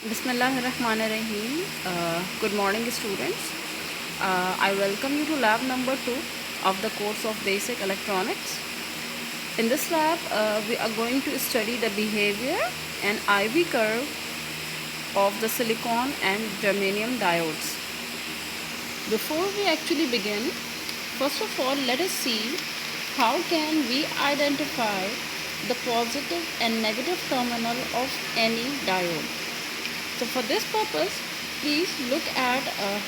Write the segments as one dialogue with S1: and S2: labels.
S1: Bismillahirrahmanirrahim. Good morning, students. I welcome you to lab number 2 of the course of Basic Electronics. In this lab, we are going to study the behavior and IV curve of the silicon and germanium diodes. Before we actually begin, first of all, let us see how can we identify the positive and negative terminal of any diode. So for this purpose, please look at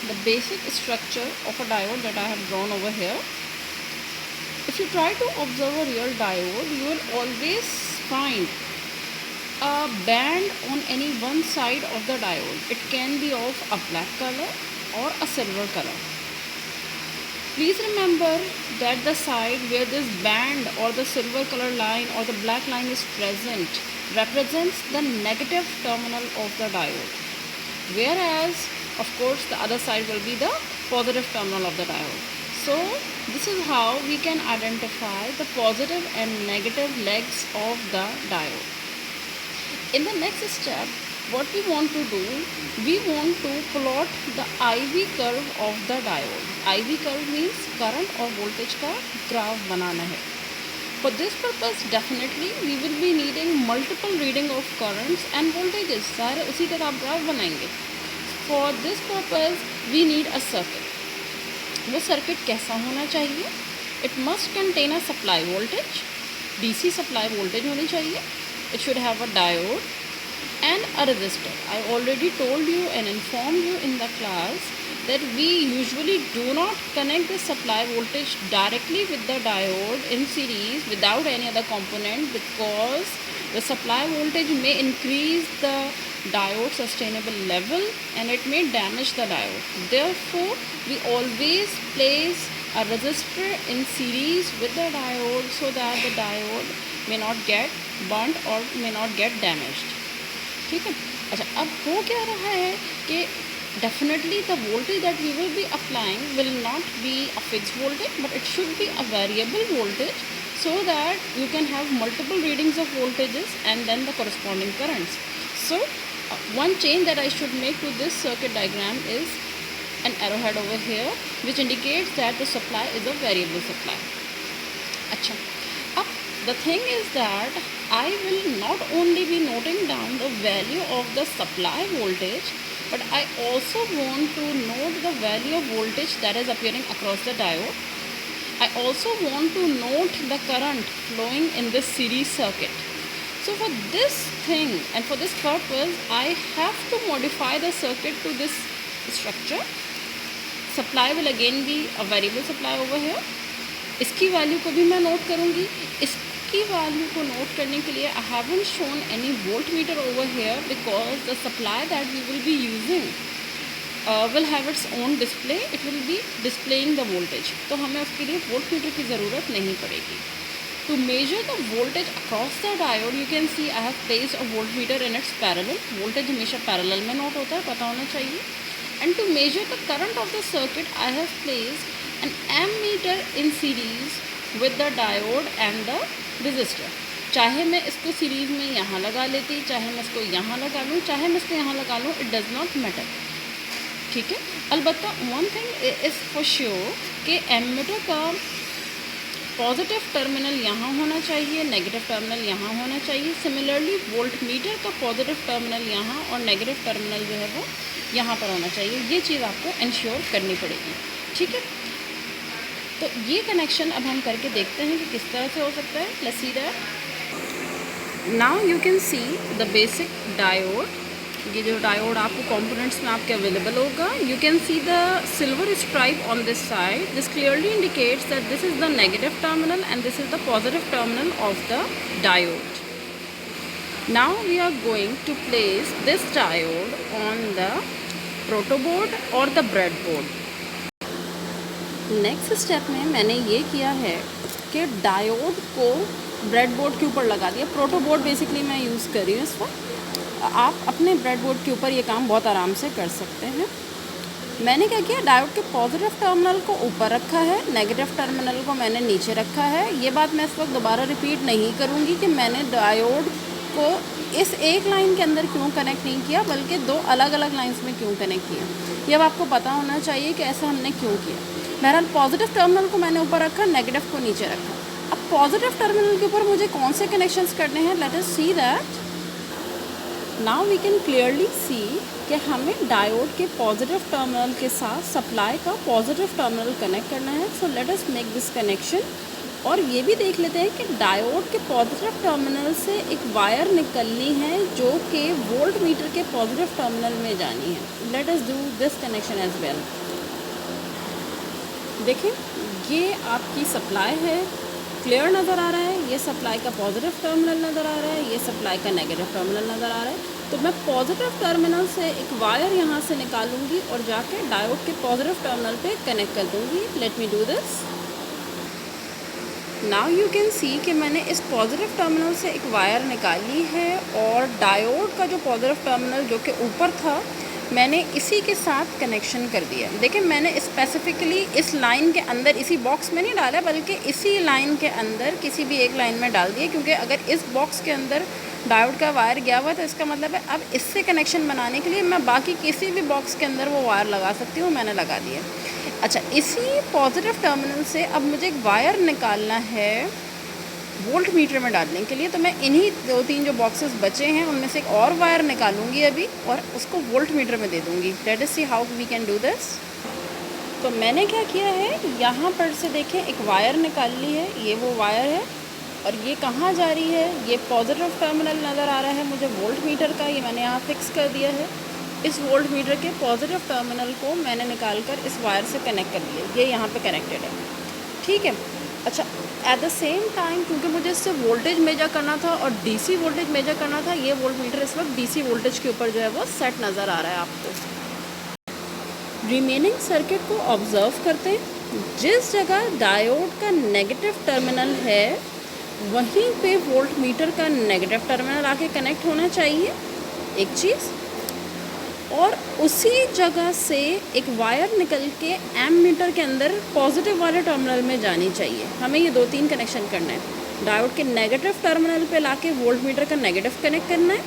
S1: the basic structure of a diode that I have drawn over here. If you try to observe a real diode, you will always find a band on any one side of the diode. It can be of a black color or a silver color. Please remember that the side where this band or the silver color line or the black line is present represents the negative terminal of the diode, whereas of course the other side will be the positive terminal of the diode. So this is how we can identify the positive and negative legs of the diode. In the next step, what we want to do, we want to plot the IV curve of the diode. IV curve means current or voltage का graph बनाना है. For this purpose, definitely we will be needing multiple reading of currents and voltages. सारे उसी का आप graph बनाएंगे. For this purpose, we need a circuit. वो circuit कैसा होना चाहिए? It must contain a supply voltage. DC supply voltage होनी चाहिए. It should have a diode and a resistor. I already told you and informed you in the class that we usually do not connect the supply voltage directly with the diode in series without any other component, because the supply voltage may increase the diode sustainable level and it may damage the diode. Therefore, we always place a resistor in series with the diode so that the diode may not get burnt or may not get damaged. ठीक है. अच्छा, अब हो क्या रहा है कि definitely the voltage that we will be applying will not be a fixed voltage, but it should be a variable voltage so that you can have multiple readings of voltages and then the corresponding currents. So one change that I should make to this circuit diagram is an arrowhead over here which indicates that the supply is a variable supply. अच्छा, अब the thing is that I will not only be noting down the value of the supply voltage, but I also want to note the value of voltage that is appearing across the diode. I also want to note the current flowing in this series circuit. So for this thing and for this purpose, I have to modify the circuit to this structure. Supply will again be a variable supply over here. इसकी value को भी मैं note करूँगी. इसकी value को note करने के लिए I haven't shown any voltmeter over here because the supply that we will be using will have its own display. It will be displaying the voltage. तो हमें उसके लिए voltmeter की ज़रूरत नहीं पड़ेगी. To measure the voltage across the diode, you can see I have placed a voltmeter in its parallel. Voltage हमेशा parallel में नोट होता है, पता होना चाहिए. And to measure the current of the circuit, I have placed an ammeter in series with the diode and the resistor. चाहे मैं इसको सीरीज में यहाँ लगा लेती, चाहे मैं इसको यहाँ लगा लूँ, चाहे मैं इसको यहाँ लगा लूँ, it does not matter. ठीक है. अलबत्ता one thing is for sure कि एमीटर का पॉजिटिव टर्मिनल यहाँ होना चाहिए, नेगेटिव टर्मिनल यहाँ होना चाहिए. सिमिलरली वोल्टमीटर का पॉजिटिव टर्मिनल यहाँ और नेगेटिव टर्मिनल जो है वो यहाँ पर होना चाहिए. ये चीज़ आपको इंश्योर करनी पड़ेगी. ठीक है. तो ये कनेक्शन अब हम करके देखते हैं कि किस तरह से हो सकता है. Let's see that. Now you can see the basic diode. ये जो डायोड आपको कंपोनेंट्स में आपके अवेलेबल होगा. You can see the silver stripe on this side. This clearly indicates that this is the negative terminal and this is the positive terminal of the diode. Now we are going to place this diode on the protoboard or the breadboard. Next step में मैंने ये किया है कि diode को breadboard के ऊपर लगा दिया. प्रोटोबोर्ड बेसिकली मैं यूज़ कर रही हूँ इस वक्त. आप अपने ब्रेडबोर्ड के ऊपर ये काम बहुत आराम से कर सकते हैं. मैंने क्या किया, डायोड के पॉजिटिव टर्मिनल को ऊपर रखा है, नेगेटिव टर्मिनल को मैंने नीचे रखा है. ये बात मैं इस वक्त दोबारा रिपीट नहीं करूँगी कि मैंने डायोड को इस एक लाइन के अंदर क्यों कनेक्ट नहीं किया बल्कि दो अलग अलग लाइंस में क्यों कनेक्ट किया, ये अब आपको पता होना चाहिए कि ऐसा हमने क्यों किया। बहरहाल पॉजिटिव टर्मिनल को मैंने ऊपर रखा, नेगेटिव को नीचे रखा। अब पॉजिटिव टर्मिनल के ऊपर मुझे कौन से कनेक्शंस करने हैं, let us see that. Now we can clearly see कि हमें डायोड के पॉजिटिव टर्मिनल के साथ सप्लाई का पॉजिटिव टर्मिनल कनेक्ट करना है। So let us make this connection. और ये भी देख लेते हैं कि डायोड के पॉजिटिव टर्मिनल से एक वायर निकलनी है जो कि वोल्ट मीटर के पॉजिटिव टर्मिनल में जानी है। Let us do this connection as well. देखें, ये आपकी सप्लाई है, क्लियर नज़र आ रहा है। ये सप्लाई का पॉजिटिव टर्मिनल नज़र आ रहा है, ये सप्लाई का नेगेटिव टर्मिनल नज़र आ रहा है। तो मैं पॉजिटिव टर्मिनल से एक वायर यहाँ से निकालूंगी और जाके डायोड के पॉजिटिव टर्मिनल पे कनेक्ट कर दूँगी। Let me do this. Now you can see कि मैंने इस पॉजिटिव टर्मिनल से एक वायर निकाली है और डायोड का जो पॉजिटिव टर्मिनल जो कि ऊपर था मैंने इसी के साथ कनेक्शन कर दिया। देखिए, मैंने स्पेसिफिकली इस लाइन के अंदर, इसी बॉक्स में नहीं डाला बल्कि इसी लाइन के अंदर किसी भी एक लाइन में डाल दिया, क्योंकि अगर इस बॉक्स के अंदर डायोड का वायर गया हुआ तो इसका मतलब है अब इससे कनेक्शन बनाने के लिए मैं बाकी किसी भी बॉक्स के अंदर वो वायर लगा सकती हूँ। मैंने लगा दिया। अच्छा, इसी पॉजिटिव टर्मिनल से अब मुझे एक वायर निकालना है वोल्ट मीटर में डालने के लिए। तो मैं इन्हीं दो तीन जो बॉक्सेस बचे हैं उनमें से एक और वायर निकालूंगी अभी और उसको वोल्ट मीटर में दे दूंगी। Let us see how we can do this. तो मैंने क्या किया है, यहाँ पर से देखें एक वायर निकाल ली है, ये वो वायर है और ये कहाँ जा रही है, ये पॉजिटिव टर्मिनल नज़र आ रहा है मुझे वोल्ट मीटर का, ये मैंने यहाँ फिक्स कर दिया है। इस वोल्ट मीटर के पॉजिटिव टर्मिनल को मैंने निकाल कर इस वायर से कनेक्ट कर लिया, ये यहाँ पे कनेक्टेड है, ठीक है। अच्छा, एट द सेम टाइम क्योंकि मुझे इससे वोल्टेज मेजर करना था और डीसी वोल्टेज मेजर करना था, ये वोल्ट मीटर इस वक्त डीसी वोल्टेज के ऊपर जो है वो सेट नज़र आ रहा है आपको। रिमेनिंग सर्किट को ऑब्ज़र्व करते हैं। जिस जगह डायोड का नेगेटिव टर्मिनल है वहीं पे वोल्ट मीटर का नेगेटिव टर्मिनल आके कनेक्ट होना चाहिए, एक चीज़। और उसी जगह से एक वायर निकल के एम मीटर के अंदर पॉजिटिव वाले टर्मिनल में जानी चाहिए। हमें ये 2-3 कनेक्शन करना है। डायोड के नेगेटिव टर्मिनल पे लाके वोल्ट मीटर का नेगेटिव कनेक्ट करना है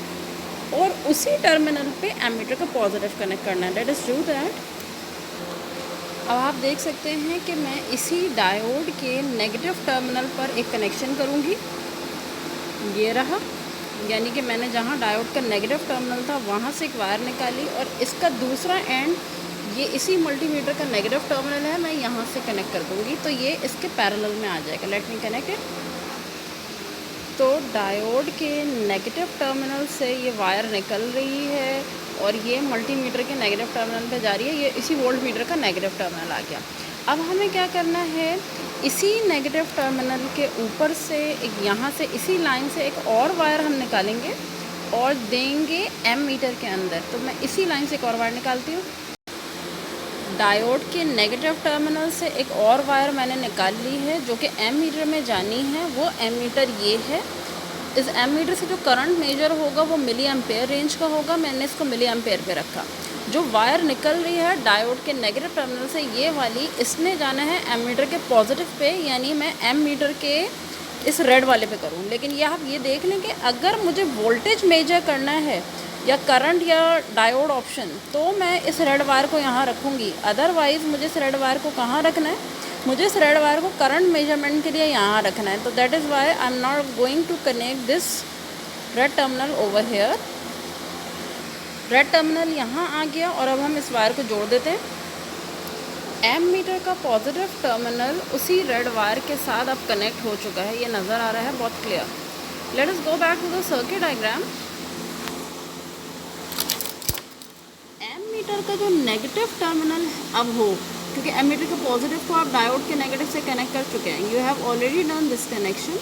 S1: और उसी टर्मिनल पे एम मीटर का पॉजिटिव कनेक्ट करना है। Let us do that. अब आप देख सकते हैं कि मैं इसी डायोड के नेगेटिव टर्मिनल पर एक कनेक्शन करूँगी, ये रहा। यानी कि मैंने जहाँ डायोड का नेगेटिव टर्मिनल था वहाँ से एक वायर निकाली और इसका दूसरा एंड ये इसी मल्टीमीटर का नेगेटिव टर्मिनल है, मैं यहाँ से कनेक्ट कर दूँगी तो ये इसके पैरेलल में आ जाएगा। Let me connect it. तो डायोड के नेगेटिव टर्मिनल से ये वायर निकल रही है और ये मल्टीमीटर के नेगेटिव टर्मिनल पे जा रही है, ये इसी वोल्ट मीटर का नेगेटिव टर्मिनल आ गया। अब हमें क्या करना है, इसी नेगेटिव टर्मिनल के ऊपर से एक यहाँ से इसी लाइन से एक और वायर हम निकालेंगे और देंगे एम मीटर के अंदर। तो मैं इसी लाइन से एक और वायर निकालती हूँ। डायोड के नेगेटिव टर्मिनल से एक और वायर मैंने निकाल ली है जो कि एम मीटर में जानी है। वो एम मीटर ये है। इस एम मीटर से जो करंट मेजर होगा वो मिली एम्पेयर रेंज का होगा। मैंने इसको मिली एम्पेयर पे रखा। जो वायर निकल रही है डायोड के नेगेटिव टर्मिनल से, ये वाली, इसने जाना है एम मीटर के पॉजिटिव पे, यानी मैं एम मीटर के इस रेड वाले पे करूँ। लेकिन ये आप ये देख लें कि अगर मुझे वोल्टेज मेजर करना है या करंट या डायोड ऑप्शन, तो मैं इस रेड वायर को यहाँ रखूँगी। अदरवाइज़ मुझे इस रेड वायर को कहाँ रखना है, मुझे इस रेड वायर को करंट मेजरमेंट के लिए यहाँ रखना है। तो that is why I am not going to connect this red terminal over here. Red terminal यहाँ आ गया और अब हम इस वायर को जोड़ देते हैं। एम मीटर का पॉजिटिव टर्मिनल उसी रेड वायर के साथ अब कनेक्ट हो चुका है, ये नज़र आ रहा है बहुत clear. Let us go back to the circuit diagram. Ammeter का जो नेगेटिव टर्मिनल अब हो, क्योंकि एम मीटर के पॉजिटिव को आप डायोड के नेगेटिव से कनेक्ट कर चुके हैं, you have already done this connection.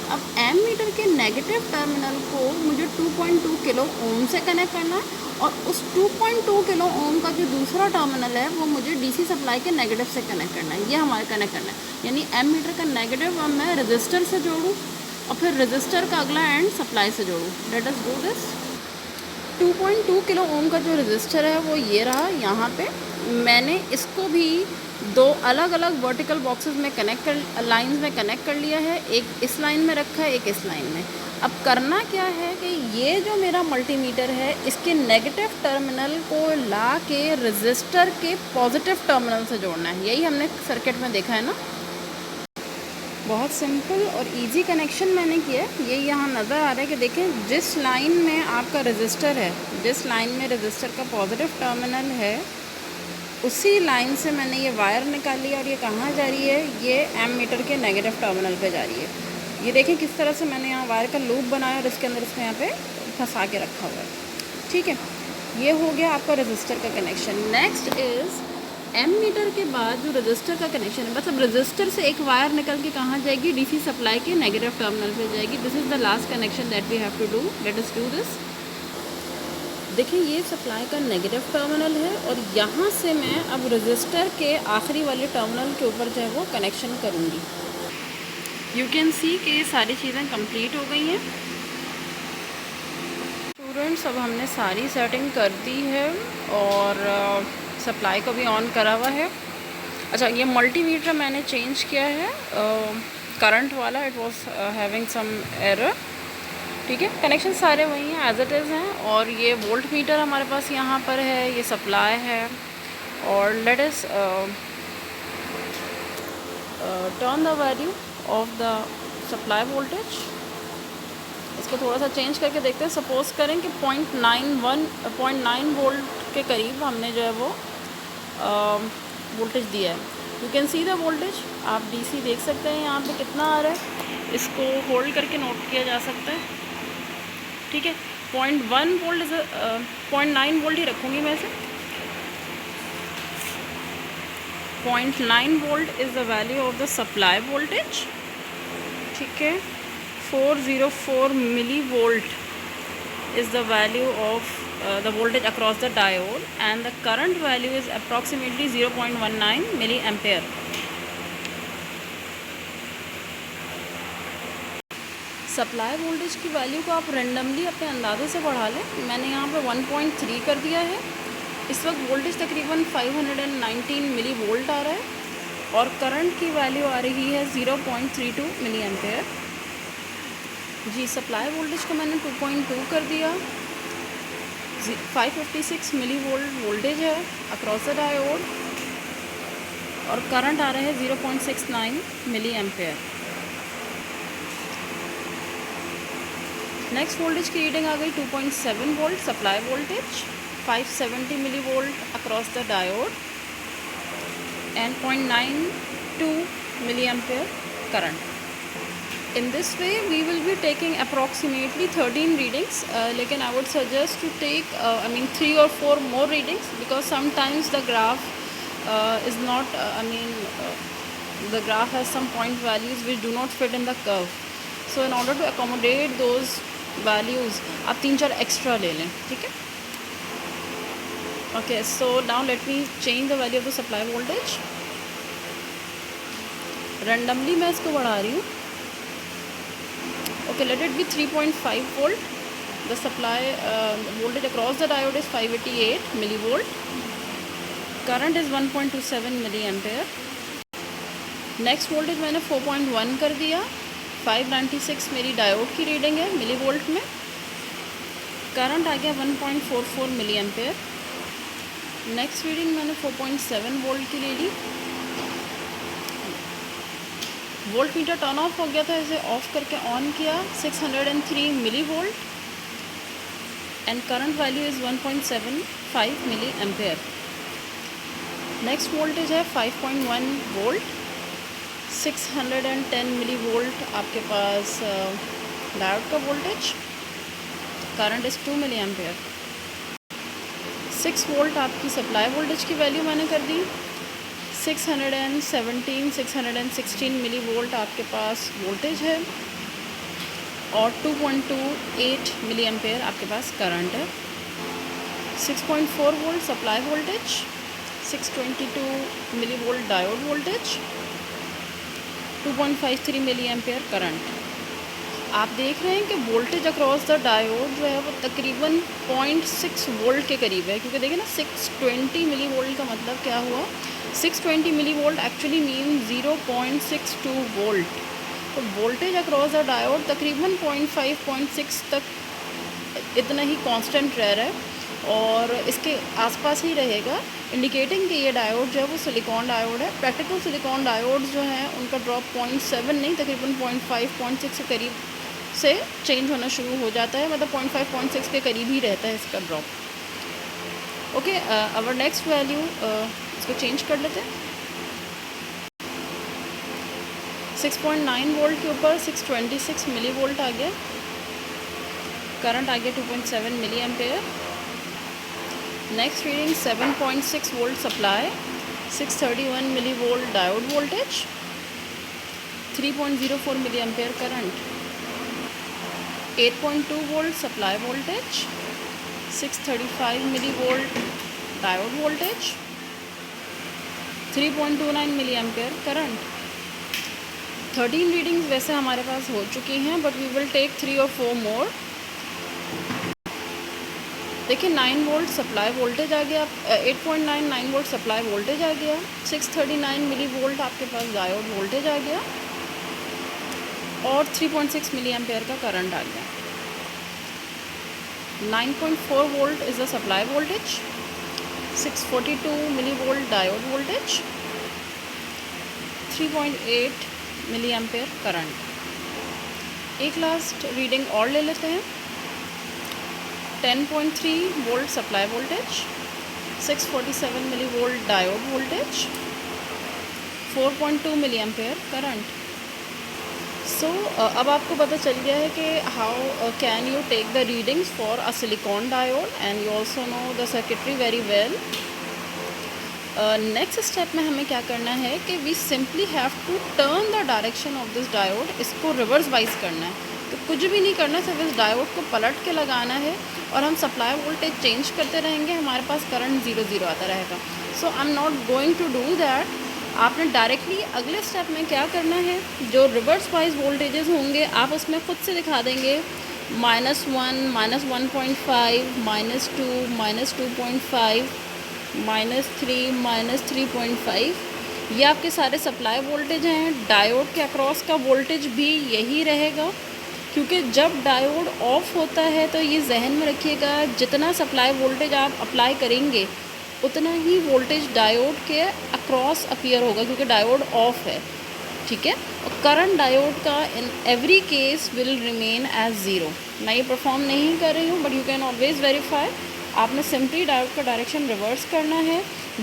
S1: अब एम मीटर के नेगेटिव टर्मिनल को मुझे 2.2 किलो ओम से कनेक्ट करना है और उस 2.2 किलो ओम का जो दूसरा टर्मिनल है वो मुझे डीसी सप्लाई के नेगेटिव से कनेक्ट करना है। ये हमारे कनेक्ट करना है, यानी एम मीटर का नेगेटिव अब मैं रजिस्टर से जोड़ूँ और फिर रजिस्टर का अगला एंड सप्लाई से जोड़ूँ। Let us do this. 2.2 kilo ohm का जो रजिस्टर है वो ये रहा। यहाँ पे मैंने इसको भी दो अलग अलग वर्टिकल बॉक्सेस में लाइंस में कनेक्ट कर लिया है। एक इस लाइन में रखा है, एक इस लाइन में। अब करना क्या है कि ये जो मेरा मल्टीमीटर है इसके नेगेटिव टर्मिनल को ला के रजिस्टर के पॉजिटिव टर्मिनल से जोड़ना है। यही हमने सर्किट में देखा है ना। बहुत सिंपल और इजी कनेक्शन मैंने किया है। ये यहाँ नज़र आ रहा है कि देखें, जिस लाइन में आपका रजिस्टर है, जिस लाइन में रजिस्टर का पॉजिटिव टर्मिनल है, उसी लाइन से मैंने ये वायर निकाली और ये कहाँ जा रही है, ये एमीटर के नेगेटिव टर्मिनल पे जा रही है। ये देखें किस तरह से मैंने यहाँ वायर का लूप बनाया और इसके अंदर इसको यहाँ पे फंसा के रखा हुआ है। ठीक है, ये हो गया आपका रजिस्टर का कनेक्शन। नेक्स्ट इज़ एमीटर के बाद जो रजिस्टर का कनेक्शन है, मतलब रजिस्टर से एक वायर निकल के कहाँ जाएगी, डीसी सप्लाई के नेगेटिव टर्मिनल पे जाएगी। This is the last connection that we have to do. Let us do this. देखिए, ये सप्लाई का नेगेटिव टर्मिनल है और यहाँ से मैं अब रजिस्टर के आखिरी वाले टर्मिनल के ऊपर जो है वो कनेक्शन करूँगी। यू कैन सी कि ये सारी चीज़ें कंप्लीट हो गई हैं। स्टूडेंट्स, अब हमने सारी सेटिंग कर दी है और सप्लाई को भी ऑन करा हुआ है। अच्छा, ये मल्टीमीटर मैंने चेंज किया है, करंट वाला। It was having some error. ठीक है, कनेक्शन सारे वही हैं, एज इट इज़ हैं। और ये वोल्ट मीटर हमारे पास यहाँ पर है, ये सप्लाई है। और let us turn the value of the supply voltage. इसको थोड़ा सा चेंज करके देखते हैं। सपोज़ करें कि 0.9 वोल्ट के करीब हमने जो है वो वोल्टेज दिया है। You can see the voltage. आप डीसी देख सकते हैं यहाँ पे कितना आ रहा है। इसको होल्ड करके नोट किया जा सकता है। ठीक है, 0.1 वोल्ट इज़ 0.9 वोल्ट ही रखूँगी मैं इसे। 0.9 volt is the value of the supply voltage. ठीक है, 404 millivolt is the value of the voltage across the diode, and the current value is approximately 0.19 milliampere. Supply voltage की value को आप randomly अपने अंदाजे से बढ़ा लें। मैंने यहाँ पे 1.3 कर दिया है। इस वक्त वोल्टेज तकरीबन 519 मिली वोल्ट आ रहा है और करंट की वैल्यू आ रही है 0.32 मिली एम्पेयर। जी, सप्लाई वोल्टेज को मैंने 2.2 कर दिया। 556 मिली वोल्ट वोल्टेज है अक्रॉस द डायोड और करंट आ रहा है 0.69 मिली एम्पेयर। नेक्स्ट वोल्टेज की रीडिंग आ गई 2.7 volt supply voltage, 570 millivolt across the diode and 0.92 milliampere current. In this way we will be taking approximately 13 readings, लेकिन I would suggest to take 3 or 4 more readings, because sometimes the graph is not the graph has some point values which do not fit in the curve. So in order to accommodate those values आप 3-4 extra ले लें। ठीक है, okay, so now let me change the value of the supply voltage। randomly मैं इसको बढ़ा रही हूँ। Okay, let it be 3.5 volt. The supply voltage across the diode is 588 millivolt. Current is 1.27 milliampere. Next voltage मैंने 4.1 कर दिया। 596 मेरी diode की रीडिंग है मिलीवोल्ट में। करंट आ गया 1.44 मिलीएम्पेयर। नेक्स्ट रीडिंग मैंने 4.7 वोल्ट की ले ली। वोल्ट मीटर टर्न ऑफ हो गया था, इसे ऑफ करके ऑन किया। 603 millivolt and current value is 1.75 milliampere. Next voltage है 5.1 वोल्ट, 610 मिली वोल्ट आपके पास डायोड का voltage. Current is 2 milliampere. 6 volt आपकी सप्लाई वोल्टेज की वैल्यू मैंने कर दी। 616 मिली वोल्ट आपके पास वोल्टेज है और 2.28 मिली एम्पेयर आपके पास करंट है। 6.4 volt supply voltage, 622 millivolt diode voltage, 2.53 milliampere current. आप देख रहे हैं कि वोल्टेज अक्रॉस द डायोड जो है वो तकरीबन 0.6 वोल्ट के करीब है, क्योंकि देखिए ना 620 मिली वोल्ट का मतलब क्या हुआ, 620 millivolt actually mean 0.62 volt. तो वोल्टेज अक्रॉस द डायोड तकरीबन 0.5-0.6 तक इतना ही कांस्टेंट रह रहा है और इसके आसपास ही रहेगा, इंडिकेटिंग कि ये डायोड जो है वो सिलिकॉन डायोड है। प्रैक्टिकल सिलिकॉन डायोड जो हैं उनका ड्रॉप 0.7 नहीं तकरीबन 0.5-0.6 के करीब से चेंज होना शुरू हो जाता है, मतलब 0.5-0.6 के करीब ही रहता है इसका drop. Okay, our next value इसको चेंज कर लेते हैं। 6.9 वोल्ट के ऊपर 626 मिली वोल्ट आ गया, करंट आ गया 2.7 milliampere. Next reading 7.6 volt supply, 631 millivolt diode voltage, 3.04 milliampere current. 8.2 volt supply voltage, 635 millivolt diode voltage, 3.29 milliampere current. 13 readings वैसे हमारे पास हो चुकी हैं, बट वी विल टेक 3 और 4 मोर। देखिए 9 वोल्ट सप्लाई वोल्टेज आ गया, 8.99 volt supply voltage आ गया, 639 milli volt आपके पास डायोड वोल्टेज आ गया और 3.6 मिली एम्पेयर का करंट आ गया। 9.4 volt is the supply voltage, 642 millivolt diode voltage, 3.8 milliampere current. एक लास्ट रीडिंग और ले लेते हैं। 10.3 volt supply voltage, 647 millivolt diode voltage, 4.2 milliampere current. So अब आपको पता चल गया है कि how can you take the readings for a silicon diode and you also know the circuitry very well. Next step में हमें क्या करना है कि we simply have to turn the direction of this diode, इसको रिवर्स वाइज करना है। तो कुछ भी नहीं करना, सिर्फ इस डायोड को पलट के लगाना है और हम सप्लाई वोल्टेज चेंज करते रहेंगे, हमारे पास करंट 0 आता रहेगा। So I am not going to do that. आपने डायरेक्टली अगले स्टेप में क्या करना है, जो रिवर्स वाइज वोल्टेजेस होंगे आप उसमें खुद से दिखा देंगे, -1, -1.5, -2, -2.5, -3, -3.5। ये आपके सारे सप्लाई वोल्टेज हैं। डायोड के अक्रॉस का वोल्टेज भी यही रहेगा, क्योंकि जब डायोड ऑफ होता है तो ये जहन में रखिएगा, जितना सप्लाई वोल्टेज आप अप्लाई करेंगे उतना ही वोल्टेज डायोड के अक्रॉस अपीयर होगा, क्योंकि डायोड ऑफ है, ठीक है। और करंट डायोड का in every case will remain as 0। मैं ये परफॉर्म नहीं कर रही हूँ, but you can always verify. आपने सिंपली डायोड का डायरेक्शन रिवर्स करना है,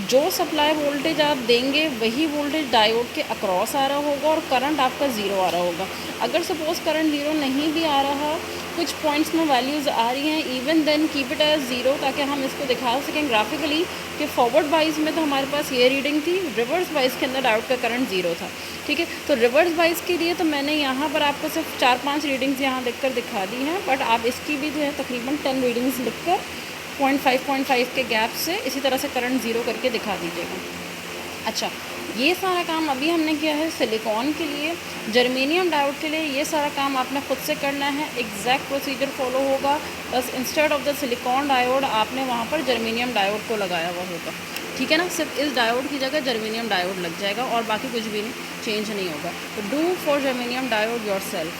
S1: जो सप्लाई वोल्टेज आप देंगे वही वोल्टेज डायोड के अक्रॉस आ रहा होगा और करंट आपका 0 आ रहा होगा। अगर सपोज़ करंट 0 नहीं भी आ रहा, कुछ पॉइंट्स में वैल्यूज़ आ रही हैं, even then keep it as 0, ताकि हम इसको दिखा सकें ग्राफिकली कि फॉरवर्ड वाइज में तो हमारे पास ये रीडिंग थी, रिवर्स वाइज के अंदर डायोड का करंट 0 था, ठीक है। तो रिवर्स वाइज के लिए तो मैंने यहाँ पर आपको सिर्फ 4-5 रीडिंग्स यहाँ लिख कर दिखा दी हैं, बट आप इसकी भी जो है तकरीबन 10 रीडिंग्स लिख कर 0.5 के गैप से इसी तरह से करंट 0 करके दिखा दीजिएगा। अच्छा, ये सारा काम अभी हमने किया है सिलिकॉन के लिए। जर्मेनियम डायोड के लिए ये सारा काम आपने खुद से करना है, एग्जैक्ट प्रोसीजर फॉलो होगा, बस instead of the silicon diode आपने वहाँ पर जर्मेनियम डायोड को लगाया हुआ होगा, ठीक है ना। सिर्फ इस डायोड की जगह जर्मेनियम डायोड लग जाएगा और बाकी कुछ भी चेंज नहीं होगा। तो do for germanium diode yourself.